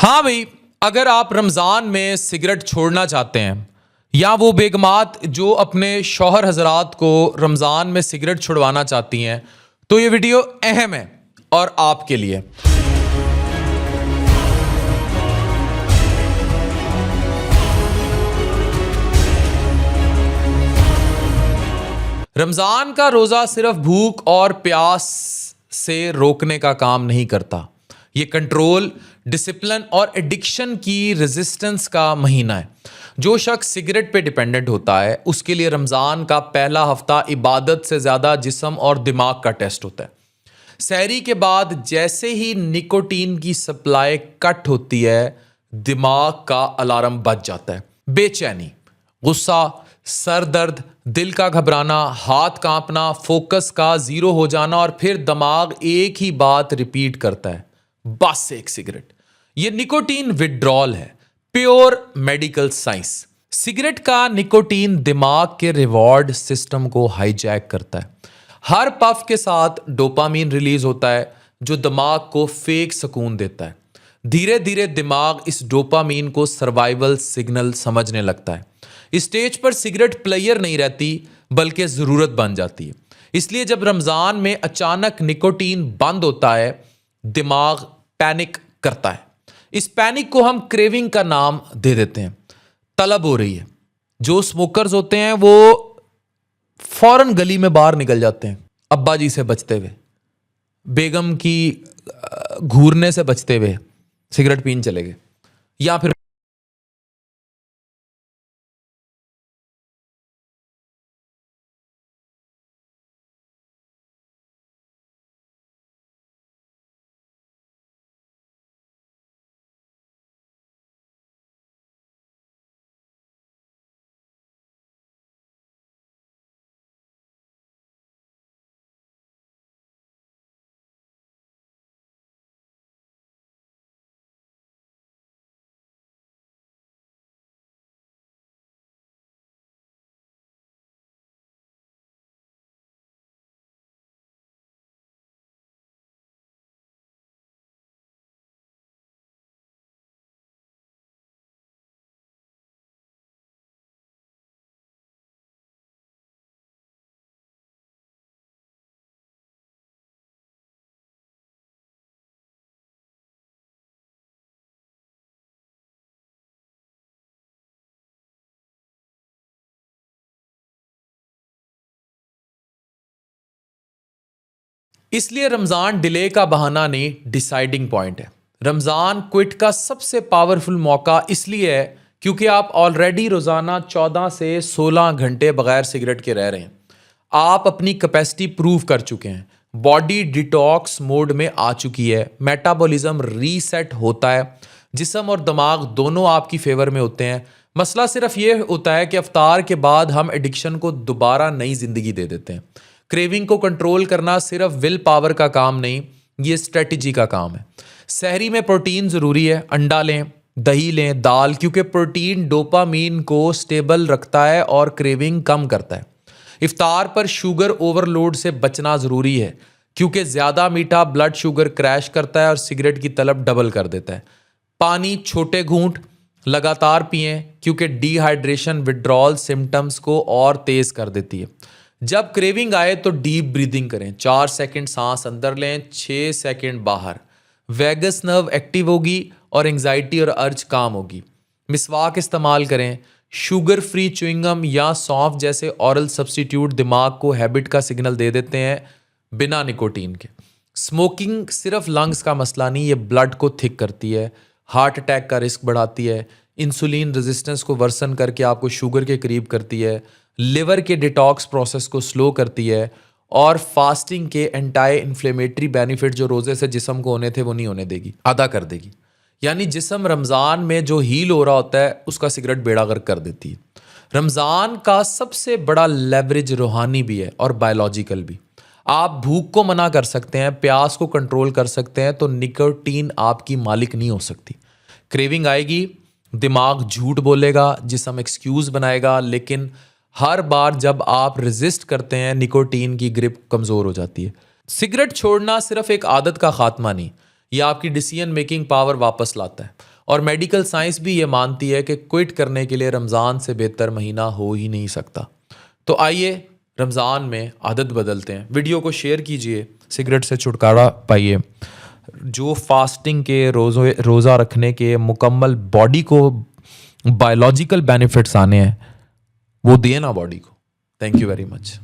हाँ भाई, अगर आप रमज़ान में सिगरेट छोड़ना चाहते हैं या वो बेगमात जो अपने शौहर हजरात को रमज़ान में सिगरेट छुड़वाना चाहती हैं, तो ये वीडियो अहम है और आपके लिए। रमज़ान का रोज़ा सिर्फ भूख और प्यास से रोकने का काम नहीं करता। ये कंट्रोल, डिसिप्लिन और एडिक्शन की रेजिस्टेंस का महीना है। जो शख्स सिगरेट पे डिपेंडेंट होता है उसके लिए रमज़ान का पहला हफ्ता इबादत से ज़्यादा जिस्म और दिमाग का टेस्ट होता है। सहरी के बाद जैसे ही निकोटीन की सप्लाई कट होती है, दिमाग का अलार्म बज जाता है। बेचैनी, गुस्सा, सर दर्द, दिल का घबराना, हाथ कांपना, फोकस का जीरो हो जाना और फिर दिमाग एक ही बात रिपीट करता है, बस एक सिगरेट। ये निकोटीन विड्रॉल है, प्योर मेडिकल साइंस। सिगरेट का निकोटीन दिमाग के रिवॉर्ड सिस्टम को हाईजैक करता है। हर पफ के साथ डोपामीन रिलीज होता है जो दिमाग को फेक सुकून देता है। धीरे धीरे दिमाग इस डोपामीन को सर्वाइवल सिग्नल समझने लगता है। इस स्टेज पर सिगरेट प्लेयर नहीं रहती बल्कि ज़रूरत बन जाती है। इसलिए जब रमज़ान में अचानक निकोटीन बंद होता है, दिमाग पैनिक करता है। इस पैनिक को हम क्रेविंग का नाम दे देते हैं। तलब हो रही है। जो स्मोकर्स होते हैं वो फौरन गली में बाहर निकल जाते हैं, अब्बा जी से बचते हुए, बेगम की घूरने से बचते हुए सिगरेट पीने चले गए, या फिर इसलिए रमज़ान डिले का बहाना नहीं, डिसाइडिंग पॉइंट है। रमज़ान क्विट का सबसे पावरफुल मौका इसलिए है क्योंकि आप ऑलरेडी रोज़ाना 14 से 16 घंटे बगैर सिगरेट के रह रहे हैं। आप अपनी कैपेसिटी प्रूव कर चुके हैं। बॉडी डिटॉक्स मोड में आ चुकी है। मेटाबॉलिज्म रीसेट होता है। जिस्म और दिमाग दोनों आपकी फेवर में होते हैं। मसला सिर्फ ये होता है कि इफ्तार के बाद हम एडिक्शन को दोबारा नई जिंदगी दे देते हैं। क्रेविंग को कंट्रोल करना सिर्फ विल पावर का काम नहीं, ये स्ट्रेटजी का काम है। सहरी में प्रोटीन ज़रूरी है। अंडा लें, दही लें, दाल, क्योंकि प्रोटीन डोपामीन को स्टेबल रखता है और क्रेविंग कम करता है। इफ्तार पर शुगर ओवरलोड से बचना ज़रूरी है क्योंकि ज़्यादा मीठा ब्लड शुगर क्रैश करता है और सिगरेट की तलब डबल कर देता है। पानी छोटे घूंट लगातार पिएं क्योंकि डिहाइड्रेशन विड्रॉल सिम्टम्स को और तेज़ कर देती है। जब क्रेविंग आए तो डीप ब्रीदिंग करें। 4 सेकंड सांस अंदर लें, 6 सेकंड बाहर। वैगस नर्व एक्टिव होगी और एंजाइटी और अर्ज काम होगी। मिसवाक इस्तेमाल करें। शुगर फ्री च्युइंगम या सौंफ जैसे ऑरल सब्स्टिट्यूट दिमाग को हैबिट का सिग्नल दे देते हैं बिना निकोटीन के। स्मोकिंग सिर्फ लंग्स का मसला नहीं, ये ब्लड को थिक करती है, हार्ट अटैक का रिस्क बढ़ाती है, इंसुलिन रेजिस्टेंस को वर्सन करके आपको शुगर के करीब करती है, लिवर के डिटॉक्स प्रोसेस को स्लो करती है और फास्टिंग के एंटी इन्फ्लेमेटरी बेनिफिट जो रोज़े से जिस्म को होने थे वो नहीं होने देगी, अदा कर देगी। यानी जिस्म रमज़ान में जो हील हो रहा होता है उसका सिगरेट बेड़ा गर्क कर देती है। रमज़ान का सबसे बड़ा लेवरेज रूहानी भी है और बायोलॉजिकल भी। आप भूख को मना कर सकते हैं, प्यास को कंट्रोल कर सकते हैं, तो निकोटीन आपकी मालिक नहीं हो सकती। क्रेविंग आएगी, दिमाग झूठ बोलेगा, जिस्म एक्सक्यूज़ बनाएगा, लेकिन हर बार जब आप रेजिस्ट करते हैं निकोटीन की ग्रिप कमज़ोर हो जाती है। सिगरेट छोड़ना सिर्फ एक आदत का खात्मा नहीं, यह आपकी डिसीजन मेकिंग पावर वापस लाता है। और मेडिकल साइंस भी ये मानती है कि क्विट करने के लिए रमज़ान से बेहतर महीना हो ही नहीं सकता। तो आइए रमज़ान में आदत बदलते हैं। वीडियो को शेयर कीजिए, सिगरेट से छुटकारा पाइए। जो फास्टिंग के रोज़ा रखने के मुकम्मल बॉडी को बायोलॉजिकल बेनिफिट्स आने हैं वो दिए ना बॉडी को। Thank you very much.